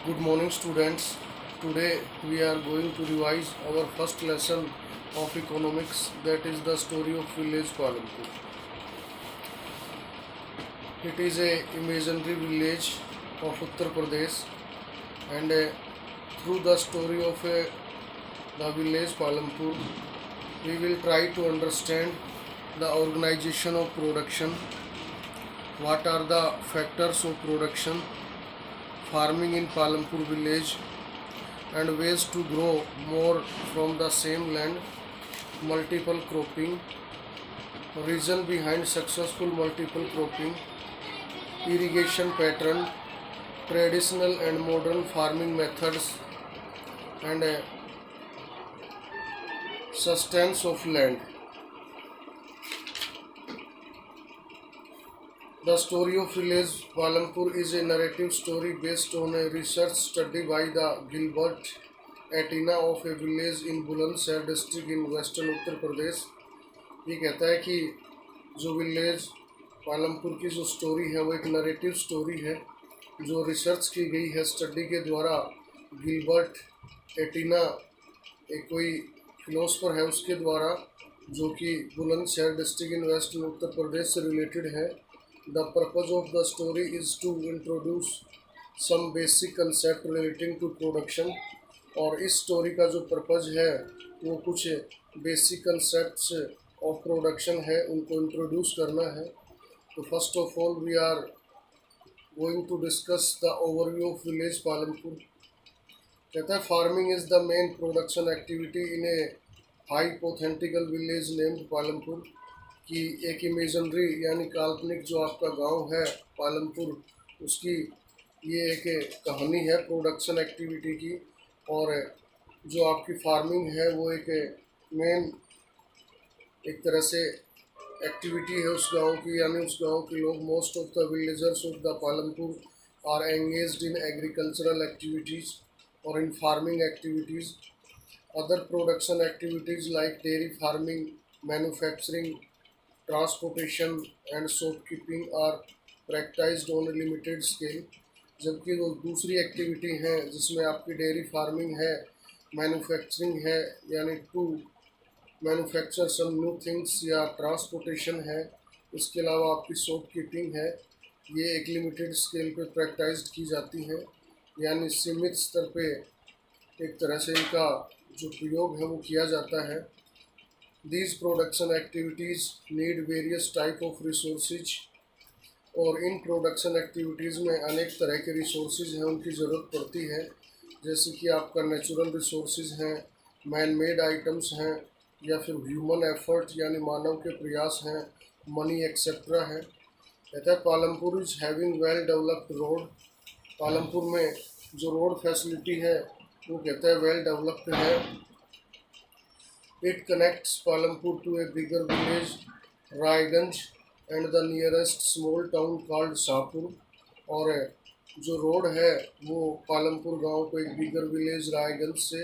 Good morning, students. Today we are going to revise our first lesson of economics, that is the story of village Palampur. It is a imaginary village of Uttar Pradesh, and through the story of the village Palampur, we will try to understand the organization of production, what are the factors of production, farming in Palampur village, and ways to grow more from the same land, multiple cropping, reason behind successful multiple cropping, irrigation pattern, traditional and modern farming methods, and sustenance of land. The story of village Palampur is a narrative story based on a research study by the Gilbert Atina of a village in Bulandshahr district in western Uttar Pradesh. ये कहता है कि जो village Palampur की जो story है वो एक नरेटिव स्टोरी है जो रिसर्च की गई है स्टडी के द्वारा. गिलबर्ट एटिना एक कोई फिलोसफर है उसके द्वारा, जो कि Bulandshahr district in western Uttar Pradesh से रिलेटेड है. The purpose of the story is to introduce some basic concept relating to production. और इस स्टोरी का जो पर्पज है वो कुछ बेसिक कंसेप्ट्स ऑफ प्रोडक्शन है उनको इंट्रोड्यूस करना है. तो first of all we are going to discuss the overview of village Palampur. कहता है farming is the main production activity in a hypothetical village named Palampur. कि एक इमेजनरी यानी काल्पनिक जो आपका गांव है पालमपुर, उसकी ये एक कहानी है प्रोडक्शन एक्टिविटी की. और जो आपकी फार्मिंग है वो एक मेन एक तरह से एक्टिविटी है उस गांव की, यानी उस गांव के लोग most of the villagers of the Palampur are engaged in agricultural activities और in farming activities. Other production activities like dairy farming, manufacturing, transportation and shopkeeping are practised on limited scale. जबकि वो दूसरी एक्टिविटी हैं जिसमें आपकी डेयरी फार्मिंग है, manufacturing है यानी to manufacture some new things, या ट्रांसपोर्टेशन है, इसके अलावा आपकी शॉपकीपिंग है, ये एक लिमिटेड स्केल पे प्रैक्टाइज्ड की जाती हैं, यानी सीमित स्तर पे एक तरह से इनका जो प्रयोग है वो किया जाता है. These production activities need various type of resources. और इन प्रोडक्शन एक्टिविटीज़ में अनेक तरह के रिसोर्सेज हैं उनकी ज़रूरत पड़ती है. जैसे कि आपका नेचुरल रिसोर्सेज हैं, मैन मेड आइटम्स हैं, या फिर ह्यूमन एफर्ट यानी मानव के प्रयास हैं, मनी एक्सेट्रा है. कहता है Palampur is having well developed road. Palampur में जो रोड फैसिलिटी है वो कहता है वेल डेवलप्ड है. It connects Palampur to a bigger village, Raiganj, and the nearest small town called Shahpur. और जो रोड है वो पालमपुर गांव को एक बिगर विलेज रायगंज से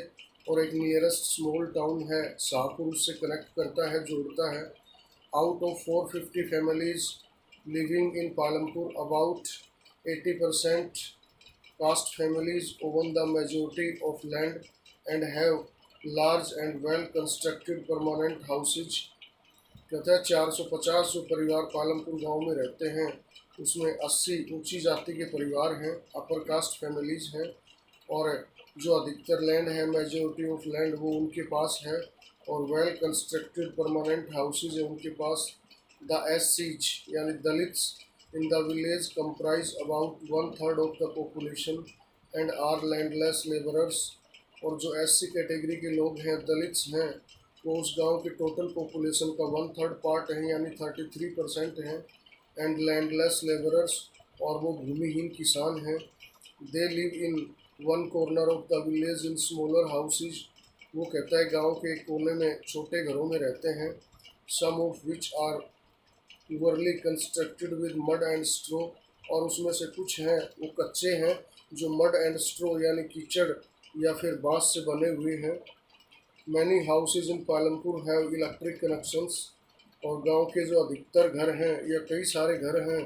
और एक नियरेस्ट स्मॉल टाउन है शाहपुर से कनेक्ट करता है, जोड़ता है. Out of 450 families living in Palampur, about 80% caste families own the majority of land and have large and well constructed permanent houses. कहता है 450 जो परिवार पालमपुर गांव में रहते हैं उसमें 80 ऊंची जाति के परिवार हैं, अपर कास्ट फैमिलीज हैं. और जो अधिकतर लैंड है, मेजोरिटी ऑफ लैंड वो उनके पास है, और वेल कंस्ट्रक्टेड परमानेंट हाउसेज है उनके पास. द एससीज यानी Dalits in the village comprise about 1/3 of the population and are landless labourers. और जो एससी कैटेगरी के लोग हैं, दलित्स हैं, वो उस गांव के टोटल पॉपुलेशन का 1/3 पार्ट है यानी 33% हैं. एंड लैंडलेस लेबरर्स, और वो भूमिहीन किसान हैं. They live in one corner of the village in smaller houses. वो कहता है गांव के एक कोने में छोटे घरों में रहते हैं. Some of which are poorly constructed with mud and straw. और उसमें से कुछ हैं वो कच्चे हैं जो मड एंड स्ट्रो यानी कीचड़ या फिर बांस से बने हुए हैं. Many houses in Palampur have electric connections. और गांव के जो अधिकतर घर हैं या कई सारे घर हैं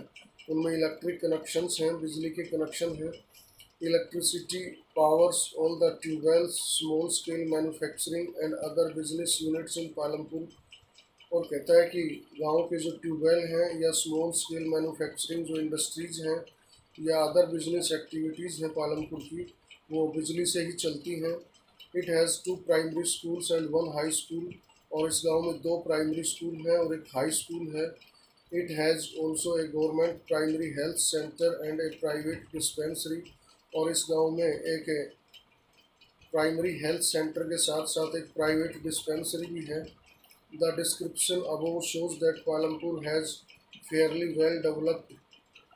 उनमें इलेक्ट्रिक कनेक्शंस हैं, बिजली के कनेक्शन हैं. Electricity powers all the tube wells, small scale manufacturing and other business units in Palampur। और कहता है कि गांव के जो ट्यूबवेल हैं या स्मॉल स्केल मैन्युफैक्चरिंग जो इंडस्ट्रीज हैं या अदर बिजनेस एक्टिविटीज़ हैं पालमपुर की, वो बिजली से ही चलती हैं। It has 2 primary schools and 1 high school. और इस गांव में 2 प्राइमरी स्कूल हैं और एक हाई स्कूल है। It has also a government primary health centre and A private dispensary. और इस गांव में एक प्राइमरी हेल्थ सेंटर के साथ साथ एक प्राइवेट डिस्पेंसरी भी है। The description above shows that Palampur has fairly well developed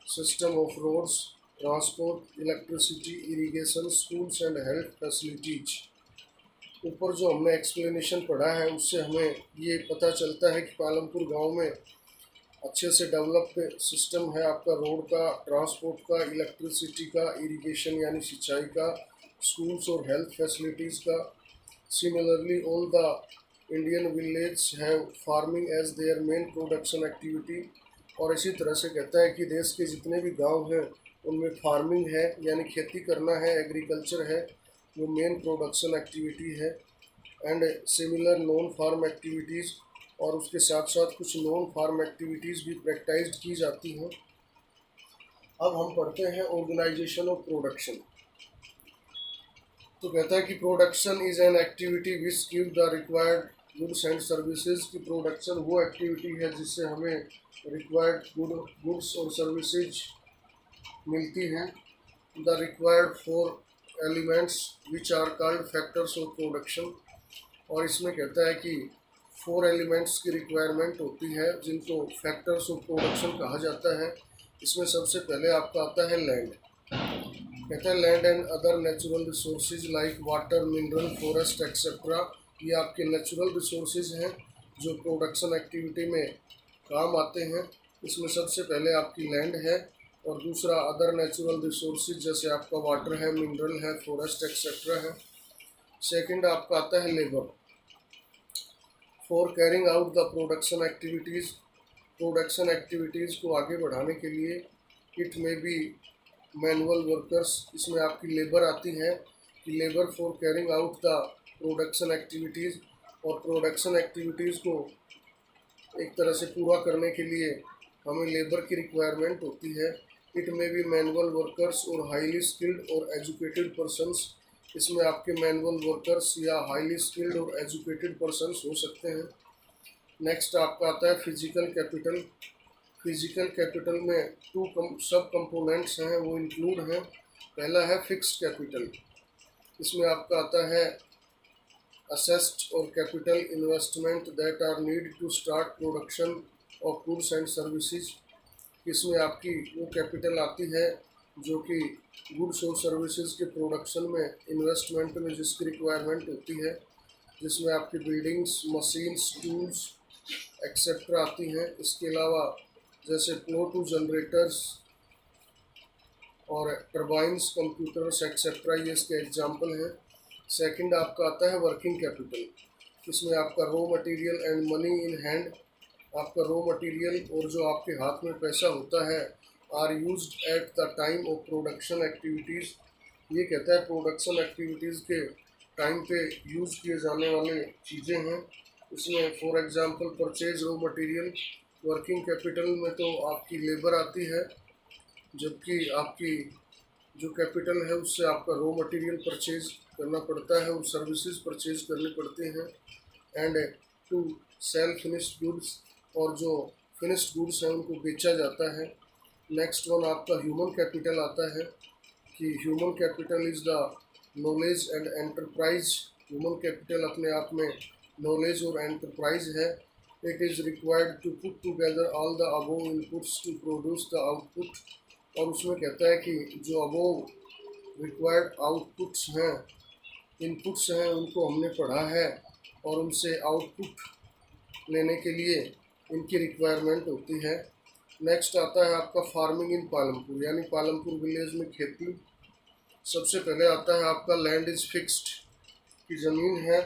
system of roads, transport, electricity, irrigation, schools and health facilities। ऊपर जो हमने एक्सप्लेनेशन पढ़ा है उससे हमें ये पता चलता है कि पालमपुर गांव में अच्छे से डेवलप्ड सिस्टम है आपका रोड का, ट्रांसपोर्ट का, इलेक्ट्रिसिटी का, इरिगेशन यानी सिंचाई का, स्कूल्स और हेल्थ फैसिलिटीज़ का। Similarly all the Indian village have farming as their main production activity. और इसी तरह से कहता है कि देश के जितने भी गांव हैं उनमें फार्मिंग है यानी खेती करना है, एग्रीकल्चर है, वो मेन प्रोडक्शन एक्टिविटी है। And similar non farm activities, और उसके साथ साथ कुछ नॉन फार्म एक्टिविटीज़ भी प्रैक्टाइज की जाती हैं। अब हम पढ़ते हैं ऑर्गेनाइजेशन ऑफ प्रोडक्शन। तो कहता है कि production is an activity which give the required goods and services. की प्रोडक्शन वो एक्टिविटी है जिससे हमें रिक्वायर्ड गुड्स और सर्विसेज मिलती हैं। The required 4 elements which are called factors of production. और इसमें कहता है कि 4 एलिमेंट्स की रिक्वायरमेंट होती है जिनको फैक्टर्स ऑफ प्रोडक्शन कहा जाता है। इसमें सबसे पहले आपका आता है लैंड। कहता है land and other natural resources like water, mineral, forest etcetera. ये आपके नेचुरल रिसोर्सेज हैं जो प्रोडक्शन एक्टिविटी में काम आते हैं। इसमें सबसे पहले आपकी लैंड है और दूसरा अदर नेचुरल रिसोर्सेज जैसे आपका वाटर है, मिनरल है, फॉरेस्ट एक्सेट्रा है। सेकंड आपका आता है labour. For carrying out the production activities, production activities को आगे बढ़ाने के लिए इट में बी मैनुअल वर्कर्स। इसमें आपकी लेबर आती है कि labour for carrying out the production activities. और प्रोडक्शन एक्टिविटीज़ को एक तरह से पूरा करने के लिए हमें लेबर की रिक्वायरमेंट होती है। इट में भी मैनुअल वर्कर्स और हाईली स्किल्ड और एजुकेटेड पर्सन्स। इसमें आपके मैनुअल वर्कर्स या हाईली स्किल्ड और एजुकेटेड पर्सन्स हो सकते हैं। नेक्स्ट आपका आता है फिजिकल कैपिटल। फिजिकल कैपिटल में 2 सब कंपोनेंट्स हैं, वो इंक्लूड हैं। पहला है फिक्स्ड कैपिटल। इसमें आपका आता है असेस्ड और capital investment that are need to start production of goods and services. इसमें आपकी वो कैपिटल आती है जो कि गुड्स और सर्विसेज के प्रोडक्शन में इन्वेस्टमेंट में जिसकी रिक्वायरमेंट होती है, जिसमें आपकी बिल्डिंग्स, मशीन्स, टूल्स एक्सेट्रा आती हैं। इसके अलावा जैसे फ्लो टू जनरेटर्स और टर्बाइंस, कंप्यूटर्स एक्सेट्रा, ये इसके एग्जाम्पल हैं। सेकंड आपका आता है वर्किंग कैपिटल। इसमें आपका raw material and money in hand. आपका रॉ मटेरियल और जो आपके हाथ में पैसा होता है are used at the time of production activities. ये कहता है प्रोडक्शन एक्टिविटीज़ के टाइम पे यूज़ किए जाने वाले चीज़ें हैं। इसमें for example purchase raw material. Working capital में तो आपकी लेबर आती है, जबकि आपकी जो कैपिटल है उससे आपका रॉ मटेरियल परचेज करना पड़ता है और सर्विसेज परचेज करनी पड़ती हैं। And to sell finished goods, और जो फिनिश्ड गुड्स हैं उनको बेचा जाता है। नेक्स्ट वन आपका ह्यूमन कैपिटल आता है कि human capital is the knowledge and enterprise. Human capital अपने आप में नॉलेज और एंटरप्राइज है। It is required to put together all the above inputs to produce the output. और उसमें कहता है कि जो अबोव रिक्वायर्ड आउटपुट्स हैं, इनपुट्स हैं, उनको हमने पढ़ा है और उनसे आउटपुट लेने के लिए इनकी रिक्वायरमेंट होती है। नेक्स्ट आता है आपका फार्मिंग इन पालमपुर, यानी पालमपुर विलेज में खेती। सबसे पहले आता है आपका लैंड इज़ फिक्स्ड, की ज़मीन है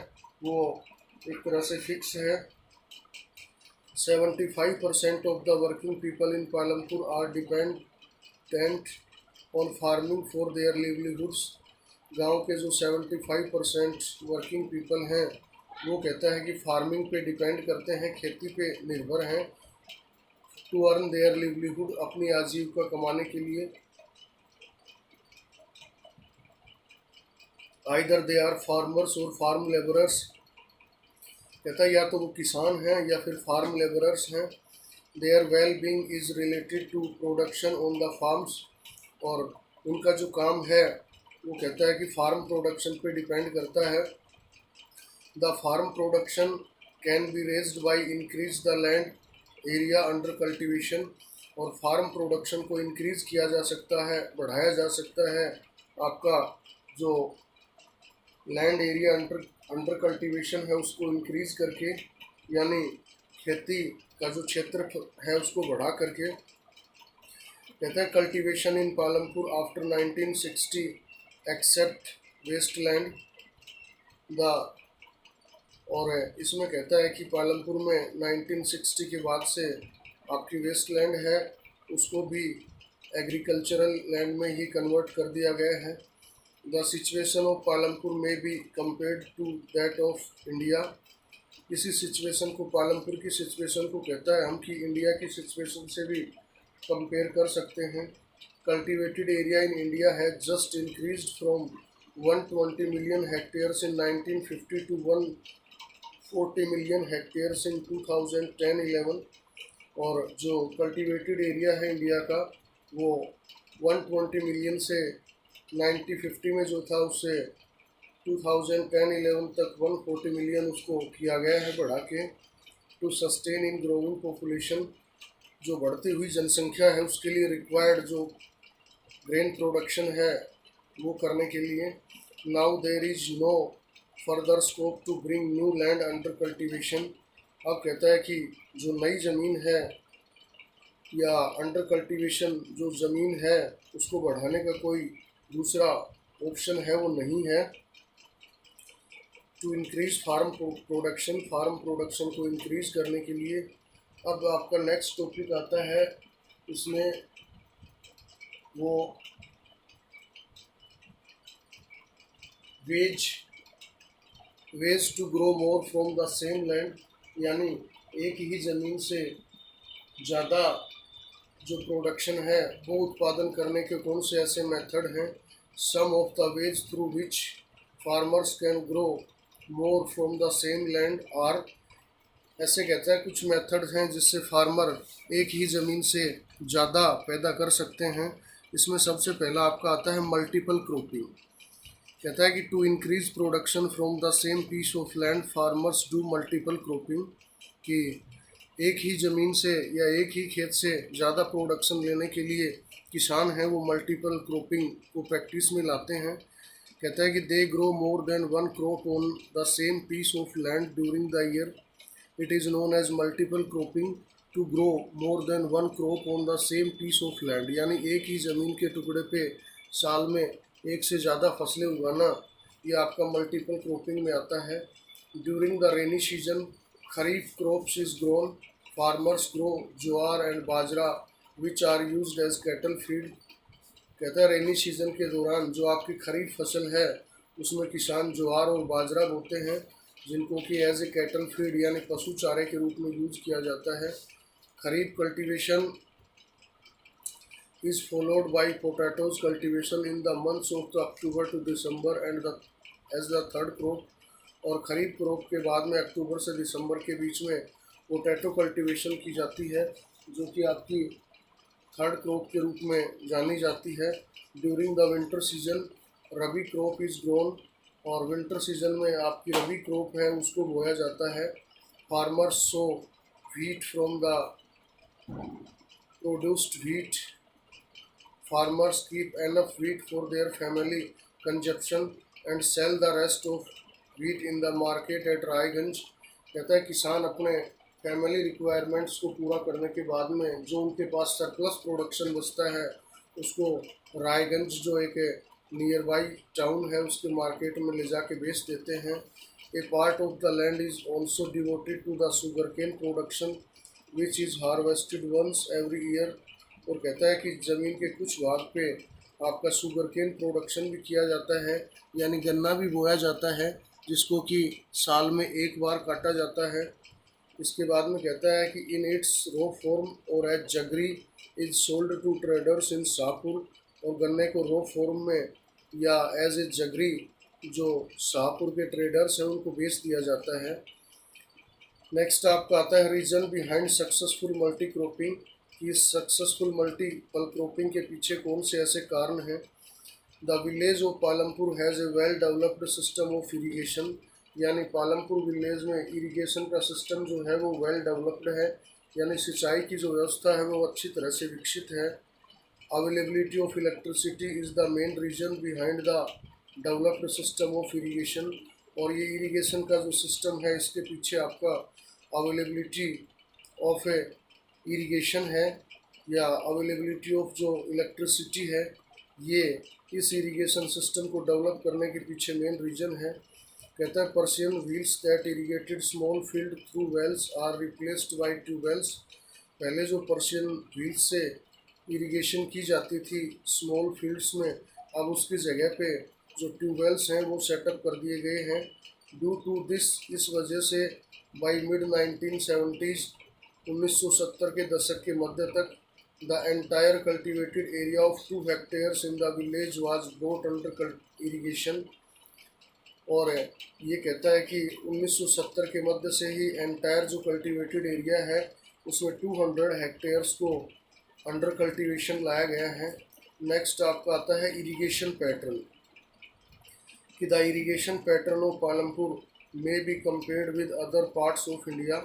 वो एक तरह से फिक्स है। 75% of the working people in Palampur are dependent on farming for their livelihoods. गांव के जो 75% वर्किंग पीपल हैं वो कहता है कि फार्मिंग पे डिपेंड करते हैं, खेती पे निर्भर हैं, टू अर्न देयर लिवलीहुड, अपनी आजीविका कमाने के लिए। आइदर दे आर फार्मर्स और फार्म लेबरर्स, कहता है या तो वो किसान हैं या फिर फार्म लेबरर्स हैं। Their well being is related to production on the farms, और उनका जो काम है वो कहता है कि फार्म प्रोडक्शन पे डिपेंड करता है। The farm production can be raised by increase the land area under cultivation, और फार्म प्रोडक्शन को इंक्रीज़ किया जा सकता है, बढ़ाया जा सकता है आपका जो लैंड एरिया अंडर कल्टीवेशन है उसको इंक्रीज़ करके, यानी खेती का जो क्षेत्र है उसको बढ़ा करके। कहते हैं cultivation in Palampur after 1960 except waste land the, और इसमें कहता है कि पालमपुर में 1960 के बाद से आपकी वेस्ट लैंड है उसको भी एग्रीकल्चरल लैंड में ही कन्वर्ट कर दिया गया है। द सिचुएशन ऑफ पालमपुर में be compared to that of India, इसी सिचुएशन को, पालमपुर की सिचुएशन को कहता है हम कि इंडिया की सिचुएशन से भी कंपेयर कर सकते हैं। Cultivated area in India has just increased from 120 million hectares in 1950 to 140 million hectares in 2010-11, और जो कल्टिवेटेड एरिया है इंडिया का वो 120 मिलियन से 1950 में जो था उससे 2010-11 तक 140 मिलियन उसको किया गया है बढ़ा के। To sustain in growing population, जो बढ़ती हुई जनसंख्या है उसके लिए रिक्वायर्ड जो ग्रेन प्रोडक्शन है वो करने के लिए। Now there is no further scope to bring new land under cultivation, अब कहता है कि जो नई ज़मीन है या अंडर कल्टीवेशन जो ज़मीन है उसको बढ़ाने का कोई दूसरा ऑप्शन है वो नहीं है। To increase farm production, farm production को इंक्रीज करने के लिए। अब आपका नेक्स्ट टॉपिक आता है, इसमें वो ways to grow more from the same land, यानी एक ही ज़मीन से ज़्यादा जो प्रोडक्शन है वो उत्पादन करने के कौन से ऐसे मेथड हैं। Some of the ways through which farmers can grow more from the same land are, ऐसे कहता है कुछ मेथड्स हैं जिससे फार्मर एक ही ज़मीन से ज़्यादा पैदा कर सकते हैं। इसमें सबसे पहला आपका आता है मल्टीपल क्रॉपिंग। कहता है कि to increase production from the same piece of land farmers do multiple cropping, कि एक ही ज़मीन से या एक ही खेत से ज़्यादा प्रोडक्शन लेने के लिए किसान हैं वो मल्टीपल क्रॉपिंग को प्रैक्टिस में लाते हैं। कहता है कि they grow more than one crop on the same piece of land during the year, it is known as multiple cropping. To grow more than one crop on the same piece of land, यानी एक ही ज़मीन के टुकड़े पे साल में एक से ज़्यादा फसलें उगाना, ये आपका मल्टीपल क्रॉपिंग में आता है। During the rainy season kharif crops is grown, farmers grow jowar and bajra which are used as cattle feed. कहता है रेनी सीजन के दौरान जो आपकी खरीफ फसल है उसमें किसान ज्वार और बाजरा बोते हैं जिनको कि एज ए कैटल फीड यानी पशु चारे के रूप में यूज किया जाता है। खरीफ cultivation is followed by potatoes cultivation in the months of the October to December and as the third crop, और खरीफ क्रॉप के बाद में अक्टूबर से दिसंबर के बीच में पोटैटो कल्टीवेशन की जाती है जो कि आपकी थर्ड क्रॉप के रूप में जानी जाती है। During the winter season rabi crop is grown, और विंटर सीजन में आपकी रबी क्रॉप है उसको बोया जाता है। Farmers so wheat from the produced wheat, farmers keep enough wheat for their family consumption and sell the rest of wheat in the market at Raiganj. कहता है किसान अपने फैमिली रिक्वायरमेंट्स को पूरा करने के बाद में जो उनके पास सरप्लस प्रोडक्शन बचता है उसको रायगंज जो एक नियर बाई टाउन है उसके मार्केट में ले जाके बेच देते हैं। A part of the land is also devoted to the sugar cane production which is harvested once every year, और कहता है कि ज़मीन के कुछ भाग पे आपका शुगर केन प्रोडक्शन भी किया जाता है, यानी गन्ना भी बोया जाता है, जिसको कि साल में एक बार काटा जाता है। इसके बाद में कहता है कि इन इट्स रो फॉर्म और as jaggery is sold to traders in Shahpur, और गन्ने को रो फॉर्म में या एज ए जगरी जो शाहपुर के ट्रेडर्स हैं उनको बेच दिया जाता है। नेक्स्ट आपका आता है reason behind successful multi cropping, कि सक्सेसफुल मल्टीपल क्रॉपिंग के पीछे कौन से ऐसे कारण हैं। The village of Palampur has a well developed system of irrigation, यानी पालमपुर विलेज में इरिगेशन का सिस्टम जो है वो वेल डेवलप्ड है, यानी सिंचाई की जो व्यवस्था है वो अच्छी तरह से विकसित है। Availability of electricity is the main reason behind the developed system of irrigation, और ये इरीगेशन का जो सिस्टम है इसके पीछे आपका अवेलेबिलिटी ऑफ इरीगेशन है या अवेलेबिलिटी ऑफ जो इलेक्ट्रिसिटी है, ये इस इरीगेशन सिस्टम को डेवलप करने के पीछे मेन रीजन है। कहता है Persian wheels that irrigated small field through wells are replaced by tubewells, पहले जो पर्शियन व्हील्स से इरिगेशन की जाती थी स्मॉल फील्ड्स में, अब उसकी जगह पे जो ट्यूबवेल्स हैं वो सेटअप कर दिए गए हैं। ड्यू टू दिस, इस वजह से बाई मिड 1970s 1970 के दशक के मध्य तक the entire cultivated area of 2 hectares in the village was brought under irrigation, और ये कहता है कि 1970 के मध्य से ही एंटायर जो कल्टिवेटेड एरिया है उसमें 200 हेक्टेयर्स को अंडर कल्टीवेशन लाया गया है। नेक्स्ट आपका आता है इरिगेशन पैटर्न, कि the irrigation pattern of Palampur में be compared with other parts of India,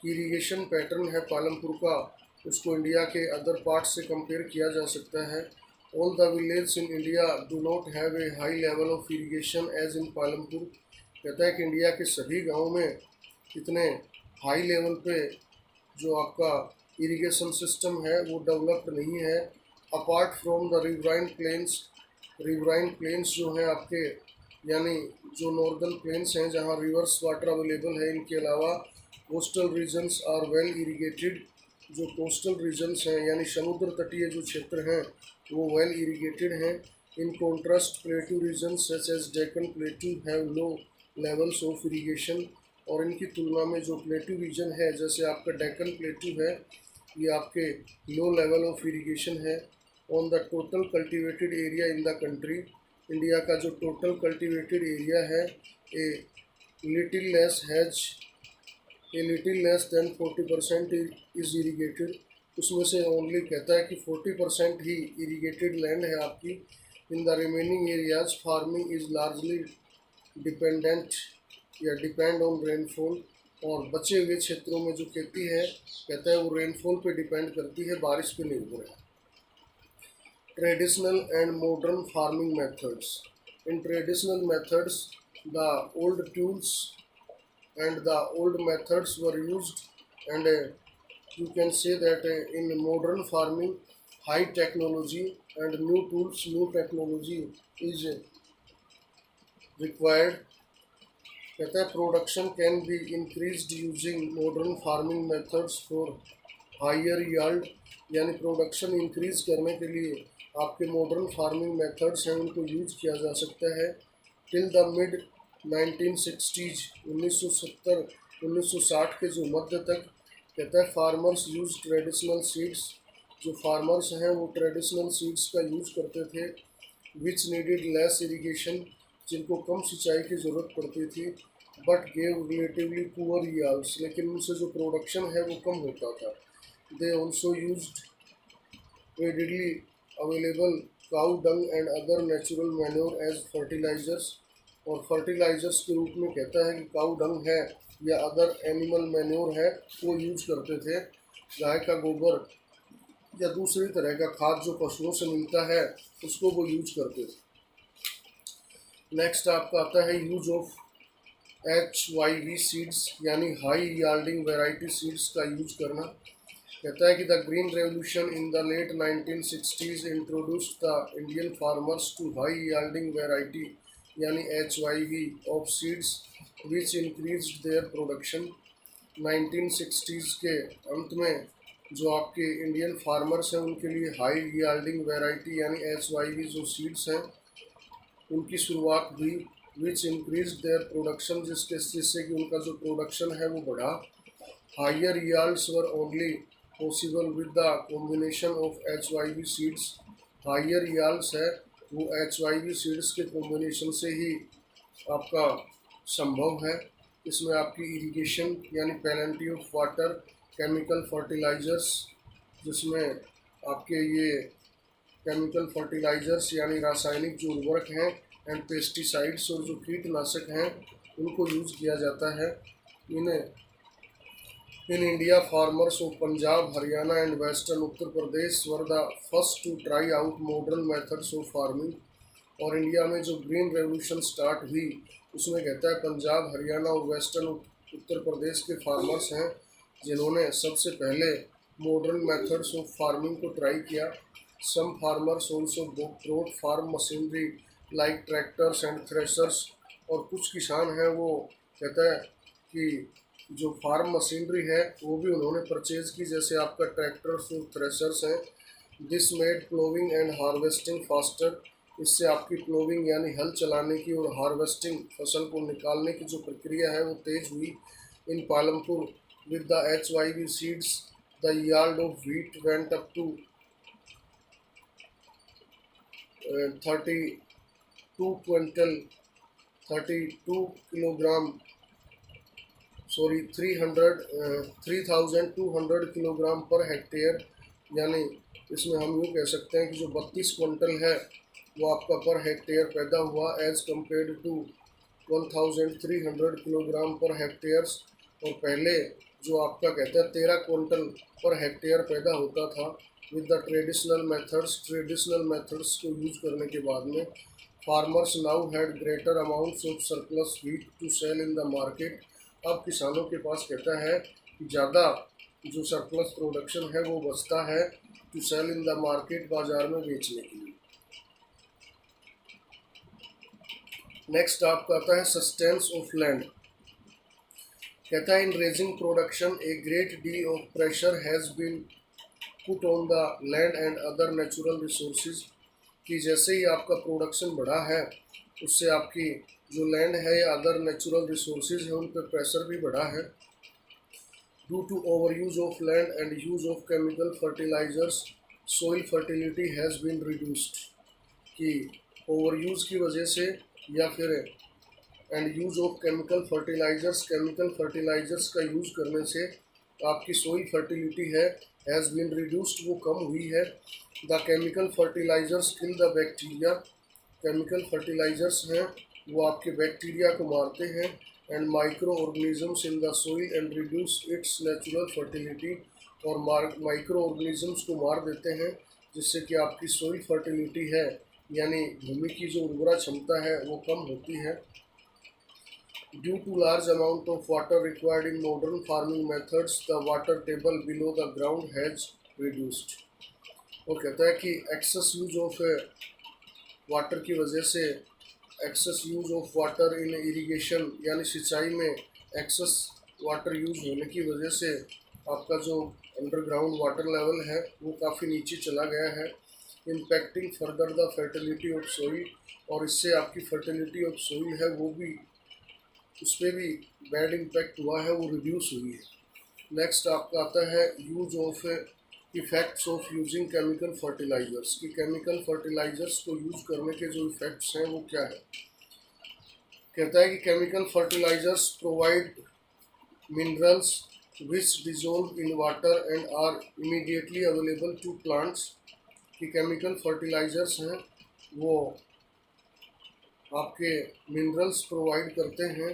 irrigation pattern है पालमपुर का उसको इंडिया के अदर पार्ट्स से कंपेयर किया जा सकता है। All the village in India do not have a high level of irrigation as in Palampur, कहता है कि इंडिया के सभी गाँव में इतने हाई लेवल पे जो आपका इरिगेशन सिस्टम है वो डेवलप्ड नहीं है। Apart from the riverine plains जो हैं आपके, यानी जो नॉर्दर्न प्लेन्स हैं जहाँ रिवर्स वाटर अवेलेबल है, इनके अलावा coastal regions are well irrigated, जो कोस्टल रीजन्स हैं यानी समुद्र तटीय जो क्षेत्र हैं वो वेल इरीगेटेड हैं। In contrast plateau regions such as Deccan plateau have low levels of irrigation, और इनकी तुलना में जो प्लेटू रीजन है जैसे आपका डेक्कन प्लेटू है ये आपके लो लेवल ऑफ इरीगेशन है। On the total cultivated area in the country, India का जो टोटल कल्टीवेटेड एरिया है a little less than 40% is irrigated, उसमें से ओनली कहता है कि 40% ही इरीगेटेड लैंड है आपकी। In the remaining areas farming is largely depend on rainfall, और बचे हुए क्षेत्रों में जो खेती है कहता है वो रेनफॉल पे डिपेंड करती है, बारिश पे निर्भर है। Traditional and modern farming methods, in traditional methods the old tools and the old methods were used, and you can say that in modern farming high technology and new tools, new technology is required। कहता है production can be increased using modern farming methods for higher yield, यानी production increase करने के लिए आपके modern farming methods हैं उनको use किया जा सकता है। टिल द मिड 1960s 1960 के जो मध्य तक कहता है फार्मर्स यूज ट्रेडिशनल सीड्स, जो फार्मर्स हैं वो ट्रेडिशनल सीड्स का यूज करते थे, विच नीडेड लेस इरीगेशन, जिनको कम सिंचाई की ज़रूरत पड़ती थी, but gave relatively poor yields, लेकिन उनसे जो प्रोडक्शन है वो कम होता था। They also used readily available cow dung and other natural manure as fertilisers, और फर्टिलाइजर्स के रूप में कहता है कि काउ डंग है या अदर एनिमल मैन्योर है वो यूज करते थे, गाय का गोबर या दूसरी तरह का खाद जो पशुओं से मिलता है उसको वो यूज करते थे। नेक्स्ट आपका आता है यूज ऑफ HYV सीड्स, यानी हाई यील्डिंग वैरायटी सीड्स का यूज करना। कहता है कि the green revolution in the late 1960s introduced the Indian farmers to high yielding variety यानी HYV of seeds which increased their production. 1960s के अंत में जो आपके इंडियन फार्मर्स हैं उनके लिए हाई यील्डिंग वैरायटी यानी HYV जो सीड्स हैं उनकी शुरुआत हुई, विच इंक्रीज देयर प्रोडक्शन, जिससे कि उनका जो प्रोडक्शन है वो बढ़ा। Higher yields were only possible with the combination of HYV seeds. Higher yields है वो HYV सीड्स के कॉम्बिनेशन से ही आपका संभव है। इसमें आपकी इरिगेशन यानी पैलेंटी ऑफ वाटर, केमिकल फर्टिलाइजर्स, जिसमें आपके ये केमिकल फर्टिलाइजर्स यानी रासायनिक जो उर्वरक हैं एंड पेस्टिसाइड्स और जो कीटनाशक हैं उनको यूज़ किया जाता है। In India farmers of Punjab, Haryana and western Uttar Pradesh were the first to try out modern methods of farming. और इंडिया में जो ग्रीन रेवोल्यूशन स्टार्ट हुई उसमें कहता है पंजाब, हरियाणा और वेस्टर्न उत्तर प्रदेश के फार्मर्स हैं जिन्होंने सबसे पहले मॉडर्न मेथड्स ऑफ फार्मिंग को ट्राई किया। Some farmers also brought farm machinery like tractors and threshers. और कुछ किसान हैं वो कहता है कि जो फार्म मशीनरी है वो भी उन्होंने परचेज की, जैसे आपका ट्रैक्टर्स और थ्रेशर्स हैं। This made ploughing and harvesting faster. इससे आपकी प्लोविंग यानी हल चलाने की और हार्वेस्टिंग फसल को निकालने की जो प्रक्रिया है वो तेज हुई। In Palampur with the HYV seeds the yield of wheat went up to 32 quintal 32 kilogram 3200 kilogram पर हेक्टेयर। यानी इसमें हम यूँ कह सकते हैं कि जो 32 क्विंटल है वो आपका पर हेक्टेयर पैदा हुआ एज़ कम्पेयर टू 1300 किलोग्राम पर हेक्टेयर्स। और पहले जो आपका कहता है 13 क्विंटल पर हेक्टेयर पैदा होता था। विद द ट्रेडिशनल मेथड्स को यूज करने के बाद में farmers now had greater amounts of surplus wheat to sell in the market. अब किसानों के पास कहता है कि ज़्यादा जो सरप्लस प्रोडक्शन है वो बचता है to sell in the market, बाजार में बेचने के लिए। नेक्स्ट आपका आता है सस्टेंस ऑफ लैंड। कहता है in raising production a great deal of pressure has been put on the land and other natural resources. कि जैसे ही आपका प्रोडक्शन बढ़ा है उससे आपकी जो लैंड है या अदर नेचुरल रिसोर्सेज है उन पर प्रेशर भी बढ़ा है। Due to overuse of land and use of chemical fertilisers soil fertility has been reduced. कि ओवर यूज़ की वजह से या फिर and use of chemical fertilisers का यूज़ करने से आपकी सोइल फर्टिलिटी है हैज़ बीन रिड्यूस्ड, वो कम हुई है। The chemical fertilisers kill the bacteria. Chemical fertilisers हैं वो आपके बैक्टीरिया को मारते हैं and microorganisms in the soil and reduce it's natural fertility. और माइक्रो ऑर्गेनिजम्स को मार देते हैं जिससे कि आपकी सोइल फर्टिलिटी है यानी भूमि की जो उर्वरा क्षमता है वो कम होती है। Due to large amount of water required in modern farming methods the water table below the ground has reduced. वो कहता है कि एक्सेस यूज ऑफ वाटर की वजह से, excess use of water in irrigation यानी सिंचाई में एक्सेस वाटर यूज होने की वजह से आपका जो अंडरग्राउंड वाटर लेवल है वो काफ़ी नीचे चला गया है। Impacting further the fertility of soil. और इससे आपकी फर्टिलिटी ऑफ सोइल है वो भी, उस पर भी बैड इम्पैक्ट हुआ है, वो रिड्यूस हुई है। नेक्स्ट आपका आता है use of effects of using chemical fertilisers. कि केमिकल फर्टिलाइजर्स को यूज़ करने के जो इफ़ेक्ट्स हैं वो क्या है। कहता है कि chemical fertilisers provide minerals which dissolve in water and are immediately available to plants. कि केमिकल फर्टिलाइजर्स हैं वो आपके मिनरल्स प्रोवाइड करते हैं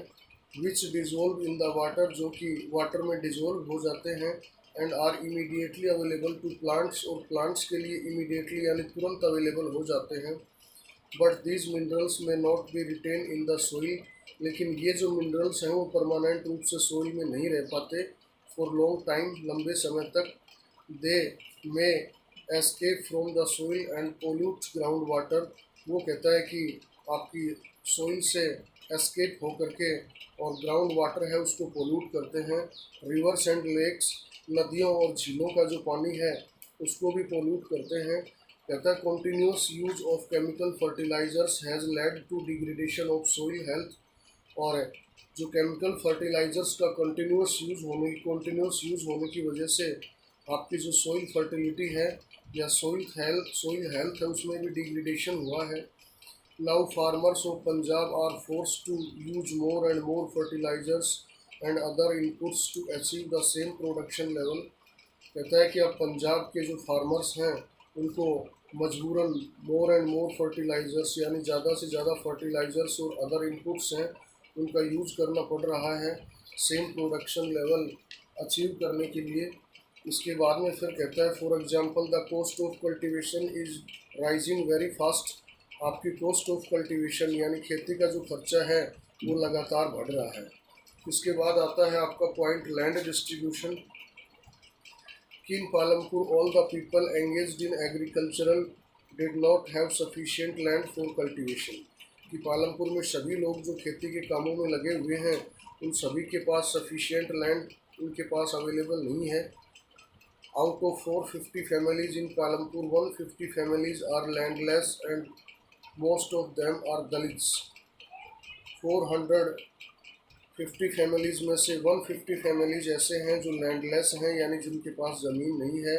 which dissolve in the water, जो कि वाटर में डिजोल्व हो जाते हैं and are immediately available to plants, और प्लांट्स के लिए इमीडिएटली यानी तुरंत अवेलेबल हो जाते हैं। But these minerals may not be retained in the soil. लेकिन ये जो मिनरल्स हैं वो परमानेंट रूप से सोइल में नहीं रह पाते फॉर लॉन्ग टाइम, लंबे समय तक। They may escape from the soil and pollute ground water. वो कहता है कि आपकी सोइल से एस्केप होकर के और ग्राउंड वाटर है उसको पोल्यूट करते हैं। रिवर्स एंड लेक्स नदियों और झीलों का जो पानी है उसको भी पोल्यूट करते हैं। कहता है continuous use of chemical fertilisers has led to degradation of soil health. और जो केमिकल फर्टिलाइजर्स का कंटिन्यूस यूज होने की वजह से आपकी जो सोइल फर्टिलिटी है या सोइल हेल्थ है उसमें भी डिग्रेडेशन हुआ है। Now farmers of Punjab are force to use more and more fertilisers and other inputs to achieve the same production level. कहता है कि अब पंजाब के जो फार्मर्स हैं उनको मजबूरन मोर एंड मोर फर्टिलाइजर्स यानी ज़्यादा से ज़्यादा फर्टिलाइजर्स और अदर इनपुट्स हैं उनका यूज़ करना पड़ रहा है सेम प्रोडक्शन लेवल अचीव करने के लिए। इसके बाद में फिर कहता है for example the cost of cultivation is rising very fast. आपकी कॉस्ट ऑफ कल्टीवेशन यानी खेती का जो खर्चा है वो लगातार बढ़ रहा है। इसके बाद आता है आपका point land distribution. In Palampur, all the people engaged in agricultural did not have sufficient land for cultivation। कि पालमपुर में सभी लोग जो खेती के कामों में लगे हुए हैं उन सभी के पास सफिशिएंट लैंड उनके पास अवेलेबल नहीं है। Out of 450 families in Palampur, 150 families are landless and most of them are Dalits। 450 families में से 150 फैमिलीज ऐसे हैं जो लैंडलेस हैं यानी जिनके पास ज़मीन नहीं है।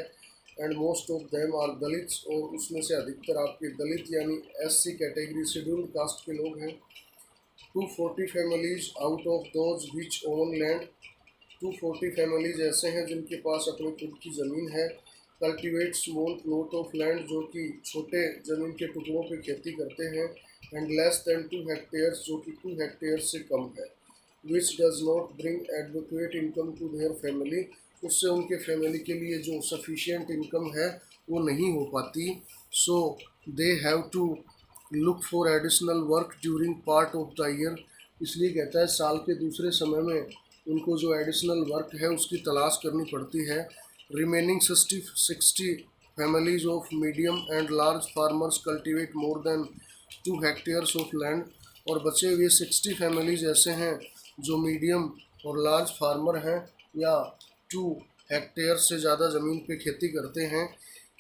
And most of them are Dalits, और उसमें से अधिकतर आपके दलित यानी एससी कैटेगरी शेड्यूल्ड कास्ट के लोग हैं। 240 families out of those which own land. 240 families ऐसे हैं जिनके पास अपनी खुद की ज़मीन है। Cultivate small plot of land, जो कि छोटे ज़मीन के टुकड़ों पे खेती करते हैं। एंड लेस दैन 2 हेक्टेयर्स, जो कि 2 हेक्टेयर्स से कम है। Which does not bring adequate income to their family, उससे उनके फैमिली के लिए जो सफिशिएंट इनकम है वो नहीं हो पाती। So they have to look for additional work during part of the year. इसलिए कहता है साल के दूसरे समय में उनको जो एडिशनल वर्क है उसकी तलाश करनी पड़ती है। Remaining 60 families of medium and large farmers cultivate more than 2 hectares of land. और बचे हुए 60 फैमिलीज ऐसे हैं जो मीडियम और लार्ज फार्मर हैं या 2 हेक्टेयर से ज़्यादा ज़मीन पे खेती करते हैं।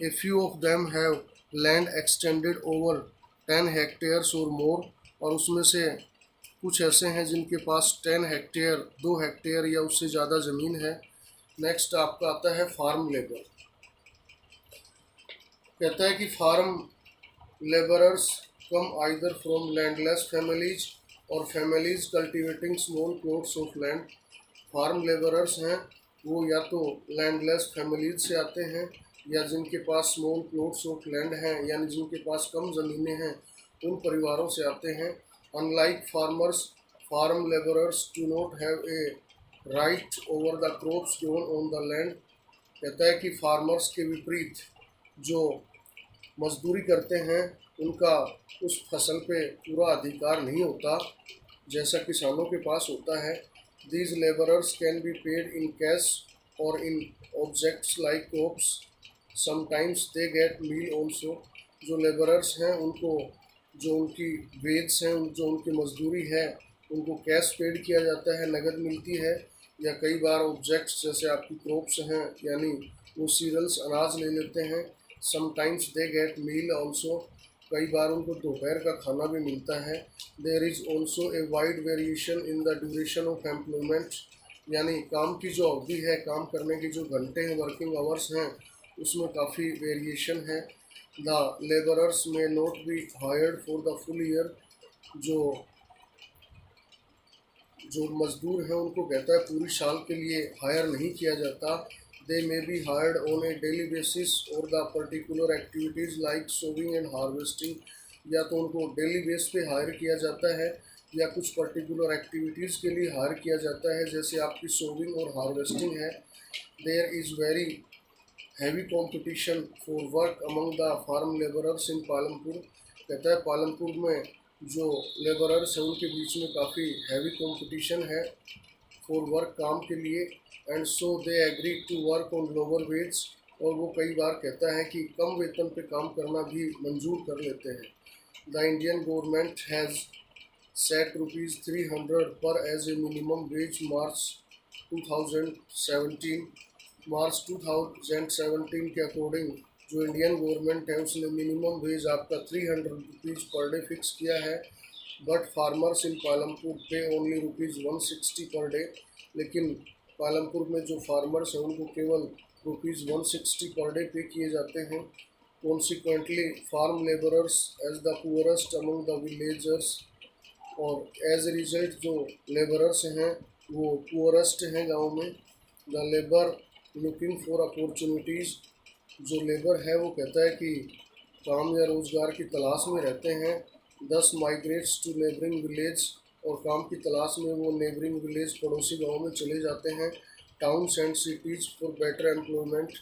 A few of them have land extended over 10 hectares और मोर, और उसमें से कुछ ऐसे हैं जिनके पास 10 हेक्टेयर 2 हेक्टेयर या उससे ज़्यादा ज़मीन है। नेक्स्ट आपका आता है फार्म लेबर। कहता है कि farm labourers come either from landless families और families cultivating small plots of land. Farm labourers हैं वो या तो लैंडलेस फैमिलीज से आते हैं या जिनके पास स्मॉल प्लॉट्स ऑफ लैंड हैं यानी जिनके पास कम ज़मीनें हैं उन परिवारों से आते हैं। Unlike farmers, farm labourers do not have a right over the crops grown on the land. कहता है कि फार्मर्स के विपरीत जो मजदूरी करते हैं उनका उस फसल पे पूरा अधिकार नहीं होता जैसा किसानों के पास होता है। These labourers can be paid in cash और in objects like crops, sometimes they get meal also. जो लेबरर्स हैं उनको जो उनकी वेज हैं जो उनकी मजदूरी है उनको कैश पेड किया जाता है, नगद मिलती है, या कई बार ऑब्जेक्ट्स जैसे आपकी क्रॉप्स हैं यानी वो सीरियल्स अनाज ले लेते हैं। Sometimes they get meal also, कई बार उनको दोपहर का खाना भी मिलता है। There is also a wide variation in the duration of employment, यानी काम की जो अवधि है, काम करने के जो घंटे हैं, वर्किंग आवर्स हैं, उसमें काफ़ी वेरिएशन है। द लेबरर्स में not B hired for the full year, जो मज़दूर हैं उनको कहता है पूरी साल के लिए हायर नहीं किया जाता। They may be hired on a daily basis और the particular activities like sowing and harvesting, या तो उनको डेली बेस पे हायर किया जाता है या कुछ पर्टिकुलर एक्टिविटीज़ के लिए हायर किया जाता है जैसे आपकी सोविंग और हार्वेस्टिंग है। There is very heavy competition for work among the farm labourers in Palampur. कहता है पालमपुर में जो लेबरर्स हैं उनके बीच में काफ़ी हैवी कंपटीशन है फॉर वर्क, काम के लिए। And so they agree to work on lower wage, और वो कई बार कहता है कि कम वेतन पे काम करना भी मंजूर कर लेते हैं। The Indian government has set ₹300 पर एज ए मिनिमम वेज मार्च 2017। मार्च 2017 के अकॉर्डिंग जो इंडियन गवर्नमेंट है उसने मिनिमम वेज आपका 300 रुपीज़ पर डे फिक्स किया है, बट फार्मर्स इन पालमपुर पे ओनली रुपीज़ 160 पर डे। लेकिन पालमपुर में जो फार्मर्स हैं उनको केवल रुपीज़ 160 पर डे पे किए जाते हैं। Consequently farm labourers as the poorest among the villagers, और एज ए रिजल्ट जो लेबरर्स हैं वो पुअरेस्ट हैं गाँव में। The labour looking for opportunities, जो लेबर है वो कहता है कि काम या रोज़गार की तलाश में रहते हैं। 10 माइग्रेट्स टू नेबरिंग विलेज, और काम की तलाश में वो नेबरिंग विलेज पड़ोसी गाँव में चले जाते हैं। Towns and cities for better employment,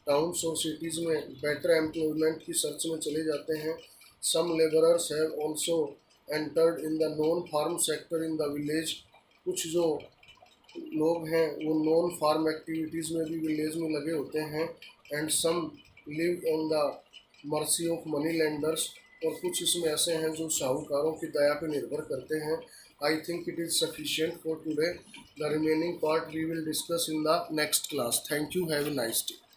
towns और सिटीज़ में बेटर एम्प्लॉयमेंट की सर्च में चले जाते हैं। Some labourers have also entered in the non farm sector in the village, कुछ जो लोग हैं वो नॉन फार्म एक्टिविटीज़ में भी विलेज में लगे होते हैं। And some live on the mercy of money lenders, और कुछ इसमें ऐसे हैं जो साहूकारों की दया पर निर्भर करते हैं। I think it is sufficient for today. The remaining part we will discuss in the next class. Thank you, have a nice day.